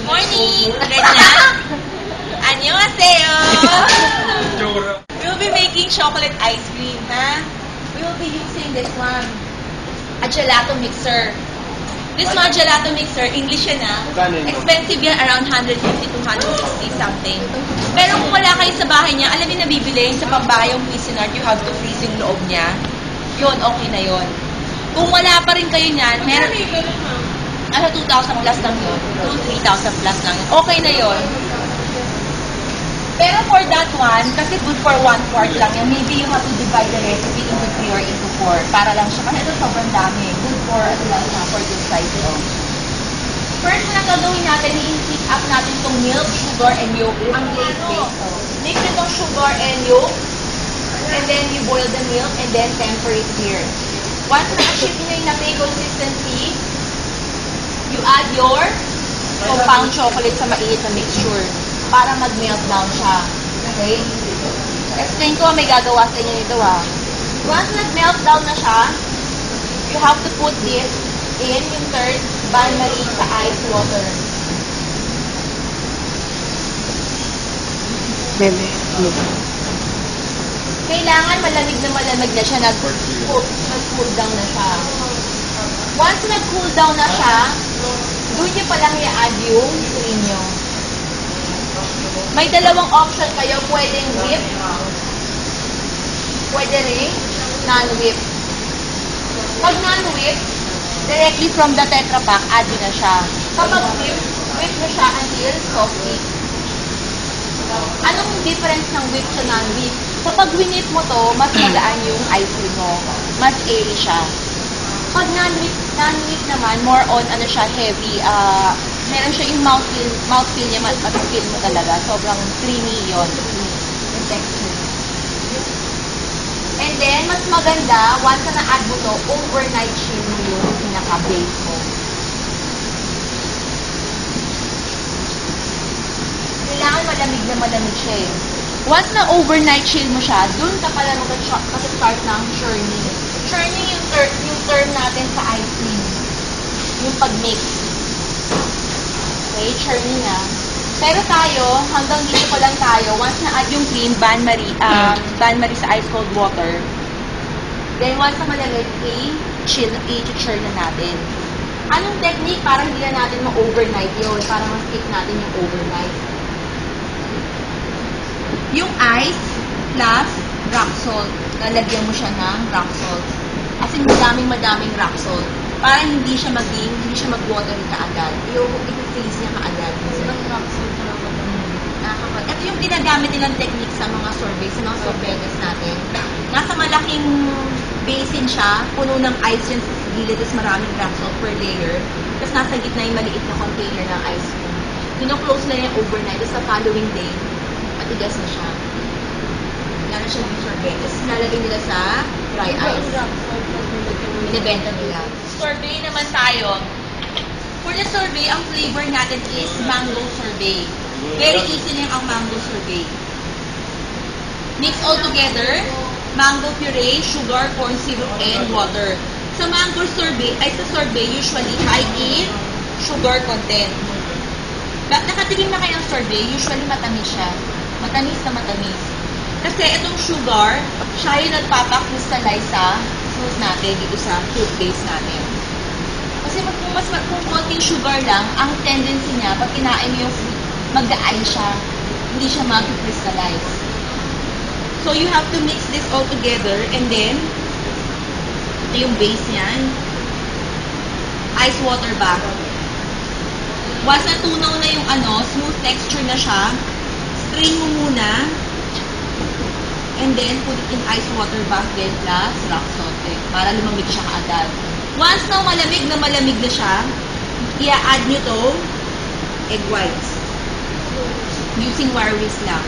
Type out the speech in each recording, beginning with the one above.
Morning! Red na? Annyeonghaseyo! We will be making chocolate ice cream, ha? We will be using this one. A gelato mixer. This one, gelato mixer, English yan, ha? Expensive yan, around 150 to 160 something. Pero kung wala kayo sa bahay niya, alam niyo nabibili sa pambahay yung Cuisinart, you have to freeze yung loob niya. Yun, okay na yun. Kung wala pa rin kayo niyan, meron... 2,000 plus lang yun. 3,000 plus lang yun. Okay na yun. Pero for that one, kasi good for 1/4 lang yan, maybe you have to divide the recipe into 3 or into 4. Para lang siya. Kasi ito sobrang dami. Good for, for this size. First na gagawin natin, i-heat up natin itong milk, sugar, and yolk. Ang base. Mix itong sugar and yolk. And then you boil the milk and then temper it here. Once na-achieve nyo yung natin consistency, you add your compound chocolate sa maiit na mixture para mag-melt down siya. Okay? Explain ko, may gagawa sa inyo ito ha. Once nag-melt down na siya, you have to put this in yung third bain-marie sa ice water. Kailangan malamig na siya, nag-cool down na siya. Once nag-cool down na siya, doon niyo palang i-add yung cream nyo. May dalawang option kayo, pwedeng whip, pwede rin non-whip. Pag non-whip, directly from the Tetra Pak, add nyo na siya. Kapag whip mo siya until softly. Anong difference ng whip sa non-whip? Kapag winip mo to, mas magaan yung ice cream mo. Mas airy siya. Pag non-whip naman, more on ano siya, heavy. Meron siya yung mouthfeel niya, mas-feel mo talaga. Sobrang creamy yun. Yung texture. And then, mas maganda, once na na-add mo to, overnight chill mo yung pinaka-base mo. Kailangan malamig siya eh. Once na overnight chill mo siya, dun ka pala mag-start ng churning. Churning yung term natin sa ice cream. Yung pag-mix. Okay, churning na. Pero tayo, hanggang dito pa lang tayo, once na-add yung cream, bain-marie sa ice cold water. Then once na malamig, i-churn na natin. Anong technique para hindi na natin ma-overnight yun? Para ma-skip natin yung overnight. Yung ice plus rock salt. Lalagyan mo siya ng rock salt. As in, madaming rock salt. Para hindi siya mag-watery kaagad. I-freeze niya kaagad. Kasi ang rock salt na nakakapag. Ito yung ginagamit nilang technique sa mga sorbet, sa mga sorbetes natin. Nasa malaking basin siya, puno ng ice yan sa gilid, tapos maraming rock salt per layer. Tapos nasa gitna yung maliit na container ng ice cream. Kino-close na yung overnight, tapos sa following day, matigas na siya. Yan na siya ng sorbet. Tapos lalagay nila sa dry ice. Binibenta nila. Sorbet naman tayo. For the sorbet, ang flavor natin is mango sorbet. Very easy lang ang mango sorbet. Mix all together, mango puree, sugar, corn syrup, and water. Sa mango sorbet, usually high in sugar content. Nakatikim na kayo ng sorbet, usually matamis siya. Matamis na matamis. Kasi itong sugar, siya yung nagpapakrystallize sa fruit natin dito sa fruit base natin. Kasi kung konting sugar lang, ang tendency niya, pag kinain mo yung fruit, mag-a-ice siya. Hindi siya mag-crystallize. So you have to mix this all together and then, ito yung base niyan. Ice water bath. Once natunaw na yung smooth texture na siya, strain mo muna. And then, put it in ice water bath then plus rock salt para lumamig siya kaagad. Once na malamig na siya, i-add nyo to egg whites. Using wire whisk lang.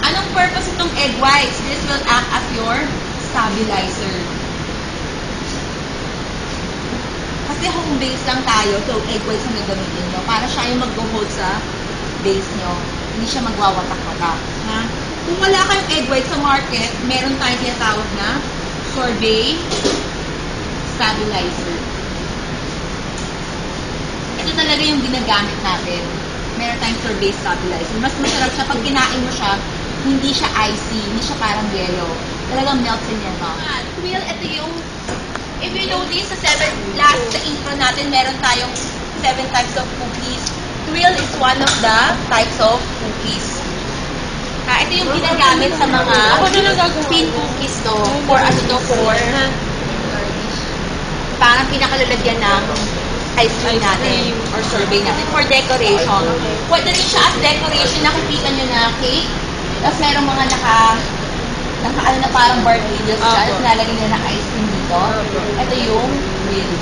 Anong purpose itong egg whites? This will act as your stabilizer. Kasi home base lang tayo, so egg whites ang gagamitin nyo. Para siya yung mag-hold sa base nyo. Hindi siya magwawatak-watak. Ha? Kung wala kayong egg white sa market, meron tayong tinatawag na sorbet stabilizer. talaga yung ginagamit natin. Meron tayong sorbet stabilizer. Mas masarap siya pag kinain mo siya, hindi siya icy, hindi siya parang yellow. Talagang melts in your mouth. Well, ito yung, if you notice, sa intro natin, meron tayong 7 types of cookies. Twill is one of the types of cookies. Ito yung ginagamit sa mga pin cookies to. For ano to, for parang pinakalalagyan ng ice cream natin or sorbet natin for decoration. Pwede rin siya as decoration. Nakikita nyo na cake. Tapos merong mga ano na parang birthday dyan. Tapos nalagyan nila ng ice cream dito. Ito yung twill.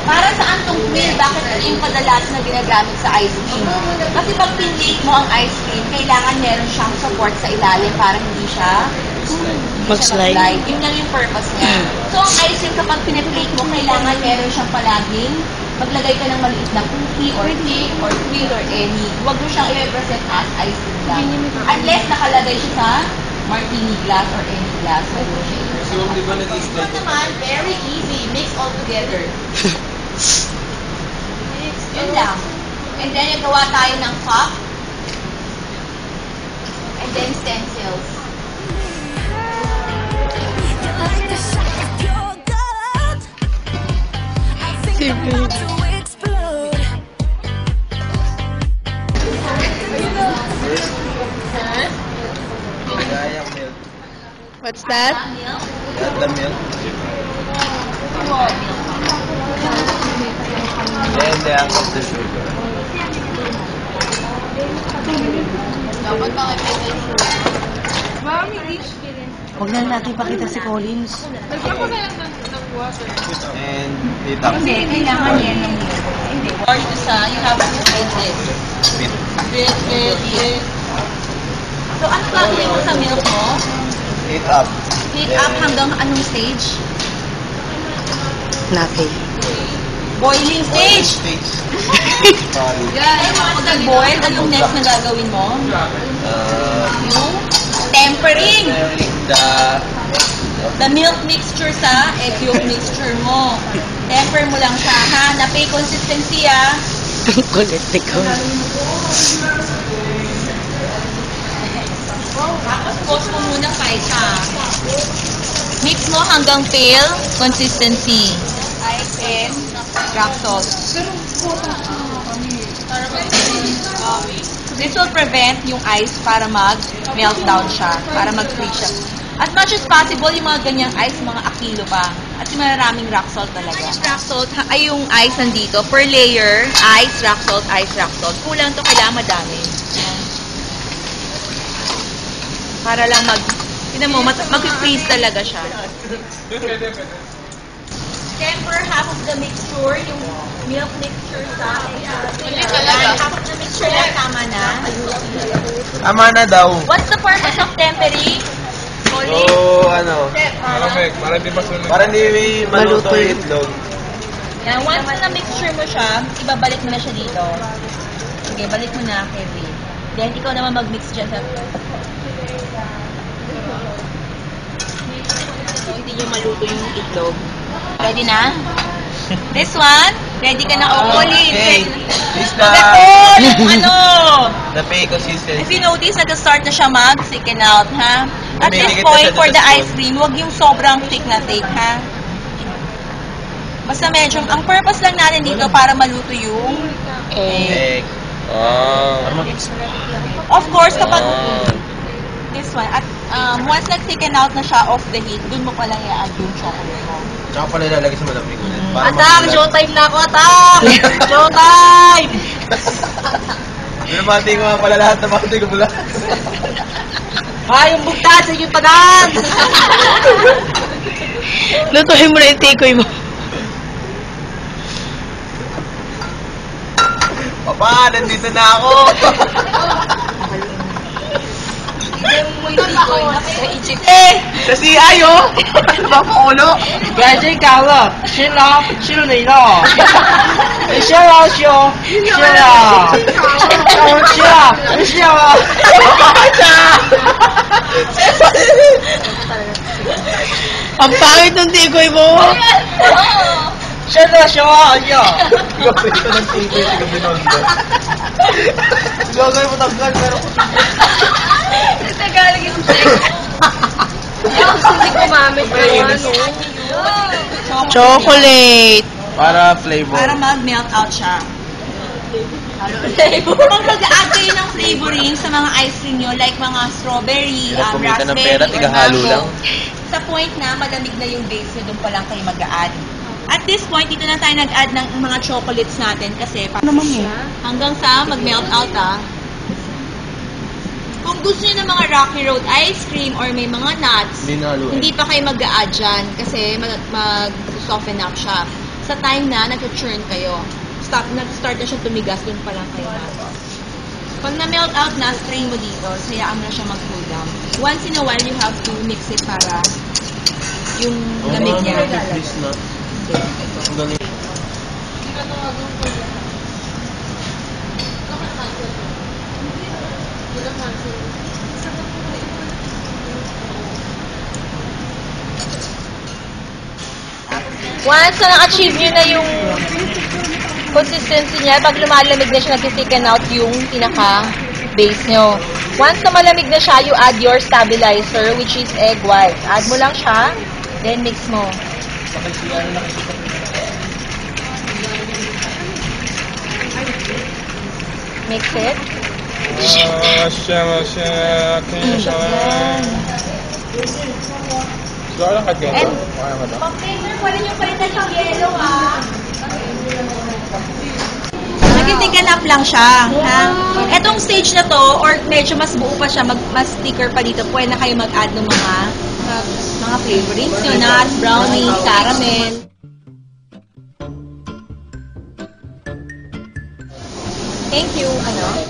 Para saan tong twill? Bakit ito yung kadalas na ginagamit sa ice cream? Kasi pag pinlate mo ang ice cream, kailangan meron siyang support sa ilalim para hindi siya mag-slide. Yun lang yung purpose niya. So, ang ice cream kapag pinaplate mo, kailangan meron siyang palaging maglagay ka ng maliit na cookie or cake or twill or any. Huwag mo siyang i-represent as ice cream lang. Unless nakalagay siya sa martini glass or any glass. Huwag mo siya i-represent. So naman, very easy. Mix all together. Yun lang. And then, nagawa tayo ng cup. And then, stencils. What's that? The milk. Then the apple the sugar. Dapat ba kayo Huwag na natin pakita si Collins. And the apple. Hindi, kailangan yan ng milk. Hindi. Or ito sa, you have to add this. Bit. So, ano gagawin mo sa milk mo? Heat up. Heat up hanggang anong stage? Nothing. Boiling stage! Sorry. Guys, kapag nag-boil, anong next na gagawin mo? Yung tempering. The milk mixture sa egg yolk mixture mo. Temper mo lang siya, ha? Napay consistency, ha? Kulit ni Collins. Tapos, post mo muna 5, ha? Mix mo hanggang pale consistency. Ice and rock salt. This will prevent yung ice para mag-melt down siya, para mag-freeze siya. As much as possible, yung mga ganyang ice, mga akilo pa. At yung maraming rock salt talaga. Rock salt, ay yung ice nandito. Per layer, ice, rock salt, ice, rock salt. Kulang to, kailangan madami. Para lang tinan mo, mag-freeze talaga siya. Temper half of the mixture, yung milk mixture sa half of the mixture na tama na. Tama na daw. What's the purpose of tempering? So, ano? Para hindi maluto yung itlog. Yan, once na mixture mo siya, ibabalik mo na siya dito. Okay, balik mo na, Kevin. Then, ikaw naman mag-mix dyan sa... So, hindi nyo maluto yung itlog. Ready na? This one? Ready ka na? Okay. This the Ano? the pay consistency. If you notice, nag-start na siya mag-thicken out, ha? At this Dumidikit na point, siya for dun the sa ice cream, huwag yung sobrang thick na tape, ha? Basta medyo, ang purpose lang natin dito para maluto yung egg. Egg. Of course, kapag this one, at once nag-thicken out na siya off the heat, dun mo pala i-add yung chocolate mo. Tsaka pala ilalagay sa malamig ulit. Atang! Showtime na ako, Atang! Showtime! Binabati ko nga pala lahat ng mga ko mula. Yung bugtad sa inyong tanan! Lutuhin mo na yung tikoy mo. Papa, nandito na ako. Kasi ayo. Ano ba po ulo? 赶紧搞了，行了，行了你了，行了行，行了，行了，行了。Ang pangit ng tikoy mo. 真的熊好笑。 Ikaw ito ng TV, sige binondo. Gagawin mo tanggal, pero... Tagalog yung sex. Hindi kumamit ko ano. Chocolate. Para flavor. Para mag-melt out siya. Kung mag-add kayo ng flavoring sa mga ice cream nyo, like mga strawberry, Hirap kumita ng raspberry, pera, or tigahalo mango, lang. sa point na malamig na yung base nyo, doon pa lang kayo mag-add. At this point, dito na tayo nag-add ng mga chocolates natin kasi hanggang sa mag-melt out Kung gusto niyo ng mga Rocky Road ice cream or may mga nuts, Hindi nahaluan. hindi pa kayo mag-a-add dyan kasi mag-soften up siya. Sa time na nag-churn kayo, nag-start na siya tumigas, dun pa lang kayo natin. Pag na-melt out na, strain mo dito, sayaan mo na siya mag-cool down. Once in a while, you have to mix it para yung lamig niya. Please na. Ang galing. Once na na-achieve nyo na yung consistency niya, pag lumalamig na siya, nag-thicken out yung pinaka-base nyo. Once na malamig na siya, you add your stabilizer, which is egg white. Add mo lang siya, then mix mo. Mix it. And, Pag-flavor ko rin yung palitan yung yellow, Nag-thicken up lang siya. Ha? Etong stage na to, or medyo mas buo pa siya, mas thicker pa dito, pwede na kayo mag-add ng mga flavorings nyo, nuts, brownies, caramel. Thank you.